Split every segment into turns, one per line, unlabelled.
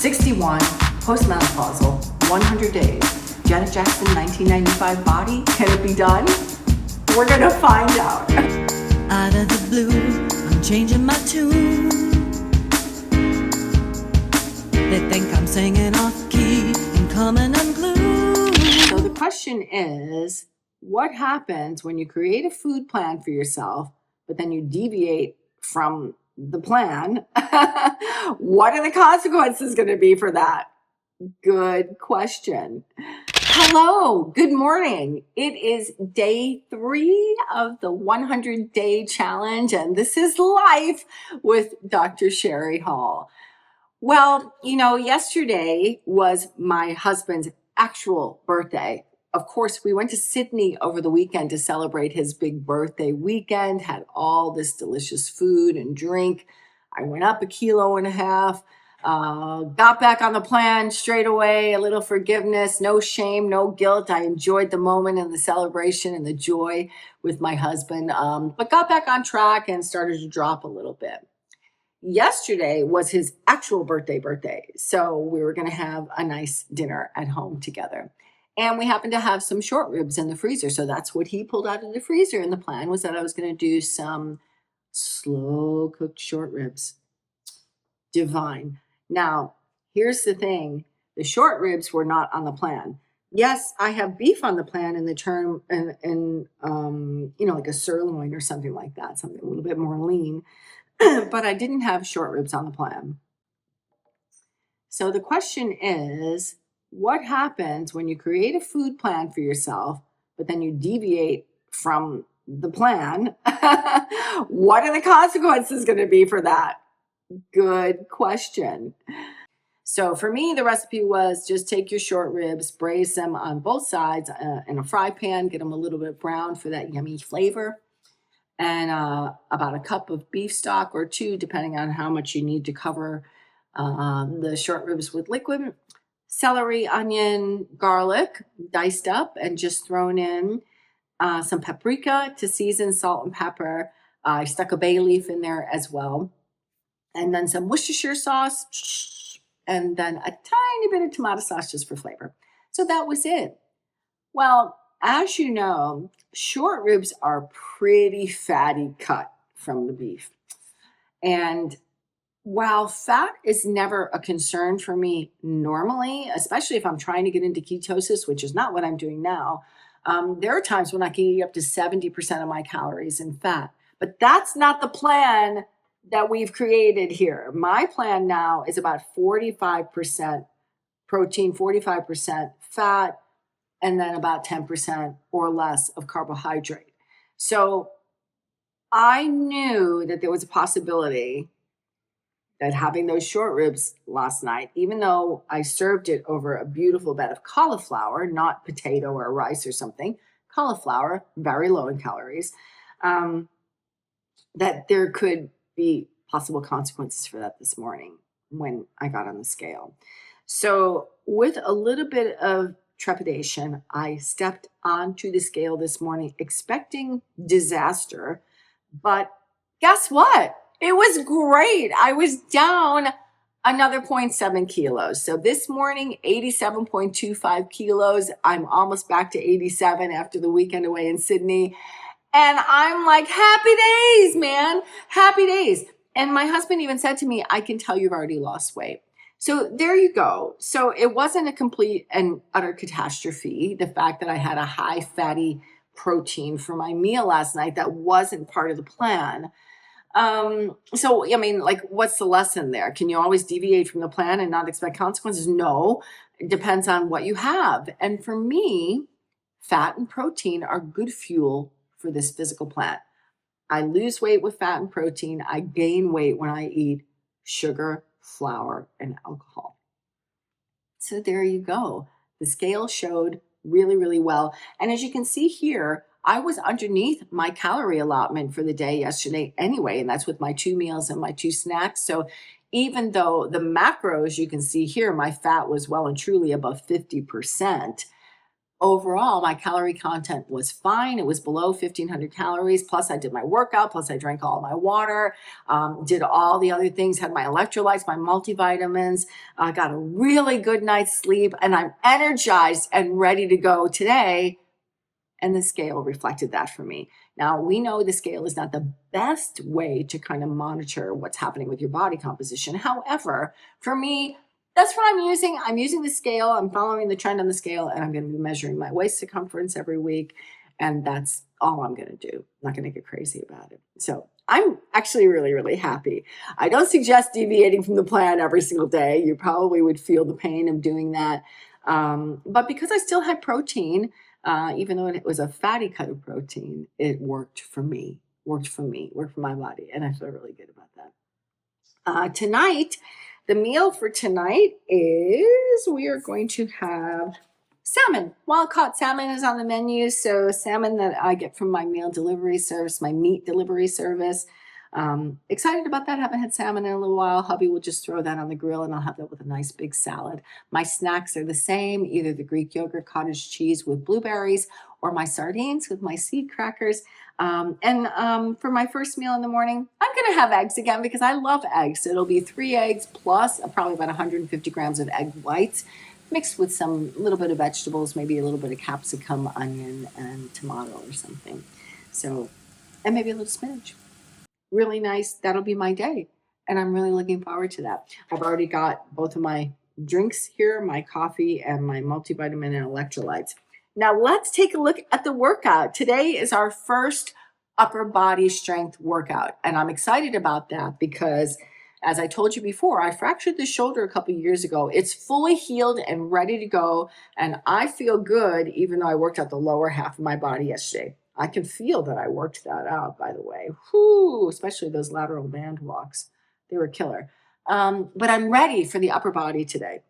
61, post-menopausal, 100 days. Janet Jackson, 1995 body. Can it be done? We're going to find out.
Out of the blue, I'm changing my tune. They think I'm singing off key and coming unglued.
So the question is, what happens when you create a food plan for yourself, but then you deviate from the plan? What are the consequences going to be for that? Good question. Hello, good morning. It is day 3 of the 100-day challenge, and this is Life with Dr. Shari Hall. Well, yesterday was my husband's actual birthday. Of course, we went to Sydney over the weekend to celebrate his big birthday weekend, had all this delicious food and drink. I went up 1.5 kilos, got back on the plan straight away, a little forgiveness, no shame, no guilt. I enjoyed the moment and the celebration and the joy with my husband, but got back on track and started to drop a little bit. Yesterday was his actual birthday. So we were going to have a nice dinner at home together. And we happened to have some short ribs in the freezer. So that's what he pulled out of the freezer. And the plan was that I was going to do some slow cooked short ribs. Divine. Now, here's the thing. The short ribs were not on the plan. Yes, I have beef on the plan in the term, like a sirloin or something like that, something a little bit more lean. But I didn't have short ribs on the plan. So the question is, what happens when you create a food plan for yourself, but then you deviate from the plan? What are the consequences going to be for that? Good question. So for me, the recipe was just take your short ribs, braise them on both sides in a fry pan, get them a little bit brown for that yummy flavor. And about a cup of beef stock or 2, depending on how much you need to cover the short ribs with liquid. Celery, onion, garlic, diced up and just thrown in. Some paprika to season, salt and pepper. I stuck a bay leaf in there as well. And then some Worcestershire sauce. And then a tiny bit of tomato sauce just for flavor. So that was it. Well, as you know, short ribs are pretty fatty cut from the beef. And while fat is never a concern for me normally, especially if I'm trying to get into ketosis, which is not what I'm doing now, there are times when I can eat up to 70% of my calories in fat. But that's not the plan that we've created here. My plan now is about 45% protein, 45% fat, and then about 10% or less of carbohydrate. So I knew that there was a possibility that having those short ribs last night, even though I served it over a beautiful bed of cauliflower, not potato or rice or something, cauliflower, very low in calories, that there could be possible consequences for that this morning when I got on the scale. So with a little bit of trepidation, I stepped onto the scale this morning expecting disaster, but guess what? It was great. I was down another 0.7 kilos. So this morning, 87.25 kilos. I'm almost back to 87 after the weekend away in Sydney. And I'm like, happy days, man. Happy days. And my husband even said to me, I can tell you've already lost weight. So there you go. So it wasn't a complete and utter catastrophe. The fact that I had a high fatty protein for my meal last night that wasn't part of the plan. What's the lesson there? Can you always deviate from the plan and not expect consequences? No, it depends on what you have. And for me, fat and protein are good fuel for this physical plan. I lose weight with fat and protein. I gain weight when I eat sugar, flour, and alcohol. So there you go. The scale showed really, really well. And as you can see here, I was underneath my calorie allotment for the day yesterday anyway, and that's with my 2 meals and my 2 snacks. So even though the macros, you can see here, my fat was well and truly above 50%, overall, my calorie content was fine. It was below 1,500 calories. Plus, I did my workout. Plus, I drank all my water, did all the other things, had my electrolytes, my multivitamins, got a really good night's sleep, and I'm energized and ready to go today. And the scale reflected that for me. Now, we know the scale is not the best way to kind of monitor what's happening with your body composition. However, for me, that's what I'm using. I'm using the scale. I'm following the trend on the scale, and I'm going to be measuring my waist circumference every week. And that's all I'm going to do. I'm not going to get crazy about it. So I'm actually really, really happy. I don't suggest deviating from the plan every single day. You probably would feel the pain of doing that. But because I still had protein, even though it was a fatty cut of protein, it worked for me, worked for my body. And I feel really good about that. Tonight, the meal for tonight is we are going to have salmon. Wild caught salmon is on the menu. So salmon that I get from my meal delivery service, my meat delivery service. Excited about that. Haven't had salmon in a little while. Hubby will just throw that on the grill and I'll have that with a nice big salad. My snacks are the same, either the Greek yogurt cottage cheese with blueberries or my sardines with my seed crackers. For my first meal in the morning, I'm going to have eggs again because I love eggs. It'll be 3 eggs plus probably about 150 grams of egg whites mixed with some little bit of vegetables, maybe a little bit of capsicum, onion, and tomato or something. So, and maybe a little spinach. Really nice. That'll be my day. And I'm really looking forward to that. I've already got both of my drinks here, my coffee and my multivitamin and electrolytes. Now let's take a look at the workout. Today is our first upper body strength workout. And I'm excited about that because as I told you before, I fractured the shoulder a couple of years ago. It's fully healed and ready to go. And I feel good even though I worked out the lower half of my body yesterday. I can feel that I worked that out, by the way. Whew, especially those lateral band walks. They were killer. But I'm ready for the upper body today.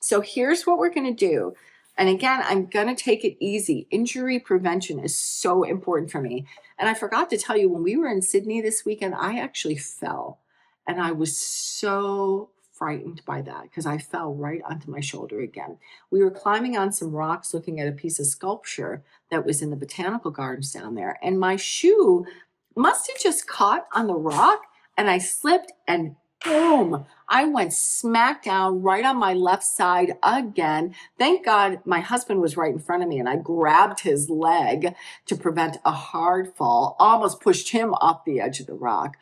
So here's what we're going to do. And again, I'm going to take it easy. Injury prevention is so important for me. And I forgot to tell you, when we were in Sydney this weekend, I actually fell. And I was so frightened by that because I fell right onto my shoulder again. We were climbing on some rocks looking at a piece of sculpture that was in the botanical gardens down there. And my shoe must have just caught on the rock and I slipped and boom, I went smack down right on my left side again. Thank God my husband was right in front of me and I grabbed his leg to prevent a hard fall, almost pushed him off the edge of the rock.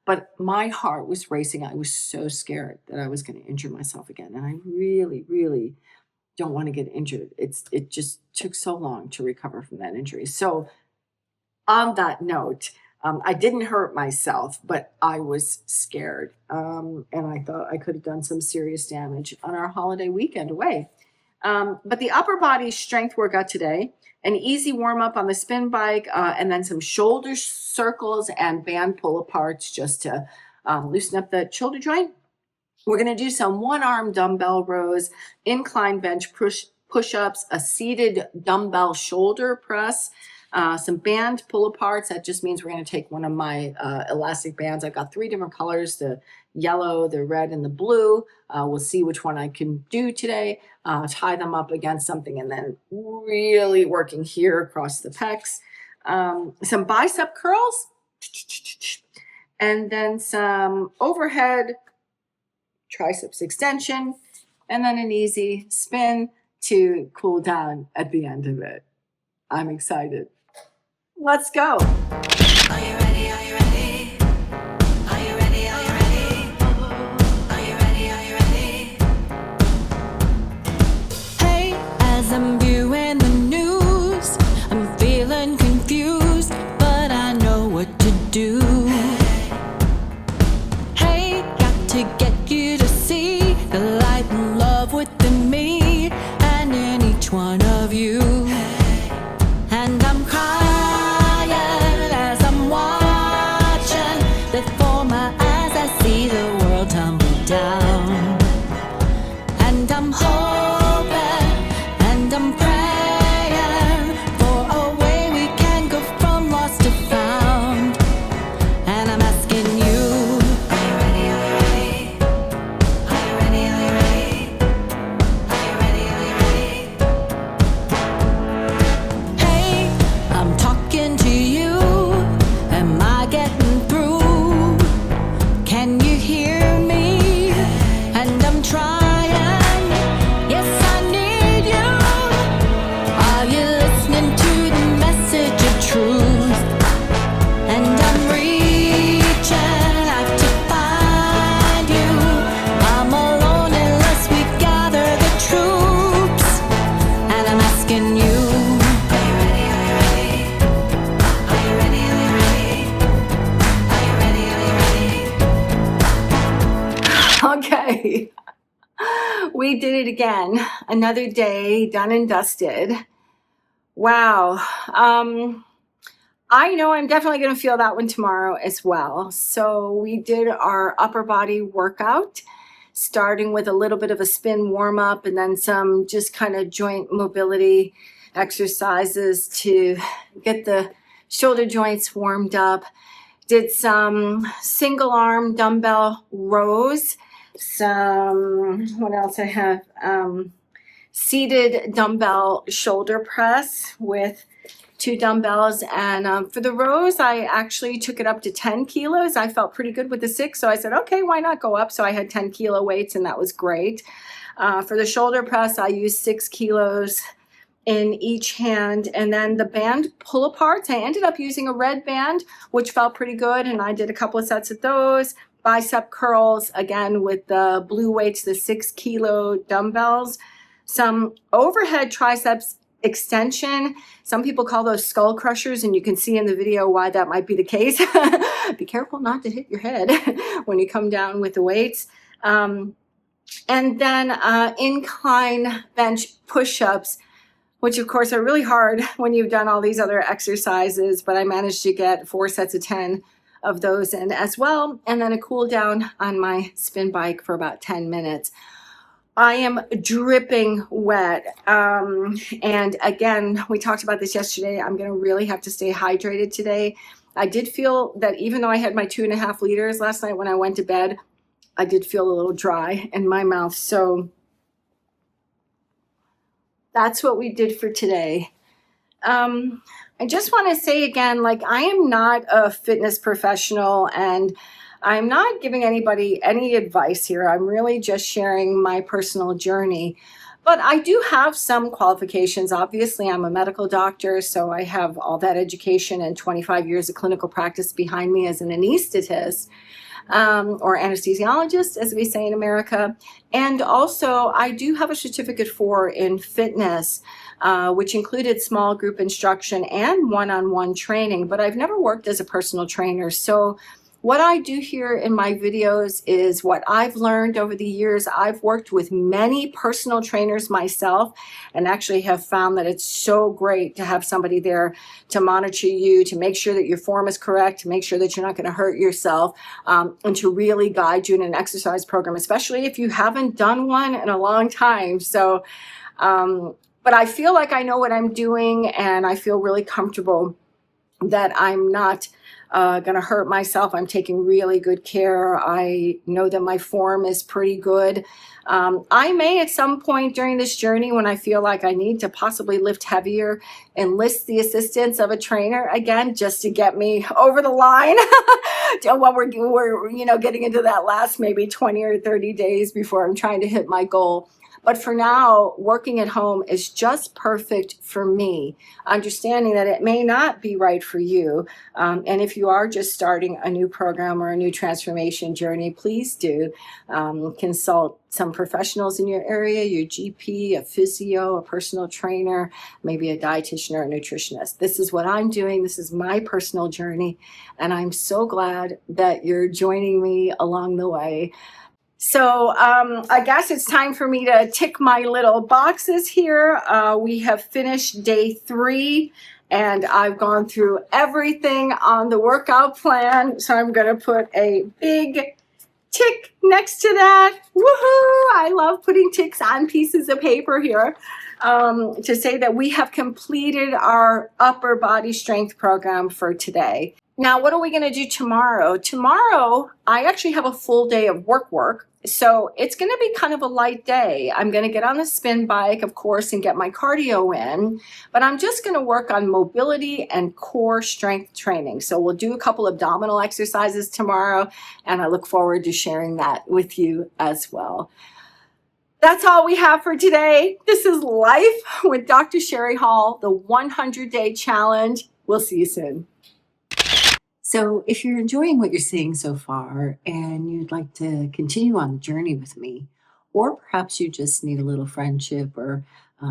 But my heart was racing. I was so scared that I was going to injure myself again. And I really, really don't want to get injured. It just took so long to recover from that injury. So on that note, I didn't hurt myself, but I was scared. And I thought I could have done some serious damage on our holiday weekend away. But the upper body strength workout today, an easy warm up on the spin bike, and then some shoulder circles and band pull aparts just to loosen up the shoulder joint. We're going to do some one arm dumbbell rows, incline bench push-ups, a seated dumbbell shoulder press, some band pull aparts. That just means we're going to take one of my elastic bands. I've got 3 different colors, the yellow, the red, and the blue. We'll see which one I can do today. Tie them up against something and then really working here across the pecs. Some bicep curls and then some overhead triceps extension and then an easy spin to cool down at the end of it. I'm excited. Let's go.
Are you ready? Are you ready? Are you ready? Are you ready? Are you ready? Are you ready? Hey, as I'm viewing the news, I'm feeling confused, but I know what to do. Hey, got to get you to see the light and love within me and in each one of you. And I'm crying as I'm watching. Before my eyes I see the world tumble down. And I'm hoping and I'm praying for a way we can go from lost to found. And I'm asking you, are you ready? Are you ready? Are you ready? Are you ready? Are you ready? Are you ready?
Okay. We did it again. Another day done and dusted. Wow. I know I'm definitely going to feel that one tomorrow as well. So we did our upper body workout, starting with a little bit of a spin warm up and then some just kind of joint mobility exercises to get the shoulder joints warmed up. Did some single arm dumbbell rows, what else I have? Seated dumbbell shoulder press with 2 dumbbells. And for the rows, I actually took it up to 10 kilos. I felt pretty good with the 6. So I said, okay, why not go up? So I had 10 kilo weights and that was great. For the shoulder press, I used 6 kilos in each hand. And then the band pull aparts, I ended up using a red band, which felt pretty good. And I did a couple of sets of those. Bicep curls, again, with the blue weights, the 6 kilo dumbbells. Some overhead triceps extension. Some people call those skull crushers, and you can see in the video why that might be the case. Be careful not to hit your head when you come down with the weights. And then incline bench push-ups, which of course are really hard when you've done all these other exercises, but I managed to get 4 sets of 10 of those in as well. And then a cool down on my spin bike for about 10 minutes. I am dripping wet. And again, we talked about this yesterday. I'm going to really have to stay hydrated today. I did feel that even though I had my 2.5 liters last night when I went to bed, I did feel a little dry in my mouth. So that's what we did for today. I just want to say again, like, I am not a fitness professional and I'm not giving anybody any advice here. I'm really just sharing my personal journey. But I do have some qualifications. Obviously, I'm a medical doctor, so I have all that education and 25 years of clinical practice behind me as an anesthetist. Or anesthesiologist, as we say in America. And also, I do have a certificate in fitness, which included small group instruction and one-on-one training, but I've never worked as a personal trainer. So what I do here in my videos is what I've learned over the years. I've worked with many personal trainers myself and actually have found that it's so great to have somebody there to monitor you, to make sure that your form is correct, to make sure that you're not going to hurt yourself, and to really guide you in an exercise program, especially if you haven't done one in a long time. So, but I feel like I know what I'm doing and I feel really comfortable that I'm not going to hurt myself. I'm taking really good care. I know that my form is pretty good. I may at some point during this journey, when I feel like I need to possibly lift heavier, enlist the assistance of a trainer again, just to get me over the line when we're getting into that last maybe 20 or 30 days before I'm trying to hit my goal. But for now, working at home is just perfect for me, understanding that it may not be right for you. And if you are just starting a new program or a new transformation journey, please do consult some professionals in your area, your GP, a physio, a personal trainer, maybe a dietitian or a nutritionist. This is what I'm doing. This is my personal journey. And I'm so glad that you're joining me along the way. So I guess it's time for me to tick my little boxes here. We have finished day 3 and I've gone through everything on the workout plan. So I'm going to put a big tick next to that. Woohoo! I love putting ticks on pieces of paper here to say that we have completed our upper body strength program for today. Now, what are we going to do tomorrow? Tomorrow, I actually have a full day of work. So it's going to be kind of a light day. I'm going to get on the spin bike, of course, and get my cardio in, but I'm just going to work on mobility and core strength training. So we'll do a couple abdominal exercises tomorrow, and I look forward to sharing that with you as well. That's all we have for today. This is Life with Dr. Shari Hall, the 100-day challenge. We'll see you soon. So if you're enjoying what you're seeing so far and you'd like to continue on the journey with me, or perhaps you just need a little friendship or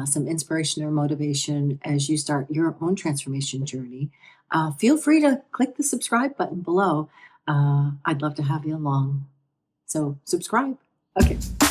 some inspiration or motivation as you start your own transformation journey, feel free to click the subscribe button below. I'd love to have you along. So subscribe. Okay.